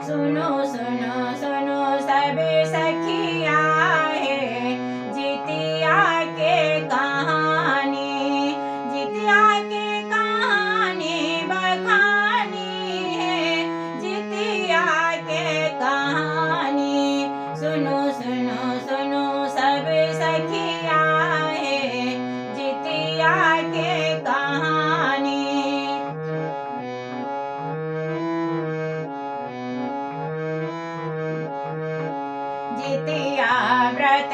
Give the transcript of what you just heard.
सुनो सुनो सुनो सब सखिया है जितिया के कहानी, जितिया के कहानी बखानी है, जितिया के कहानी। सुनो सुनो सुनो सब सखिया है जितिया के कहानी। जितिया व्रत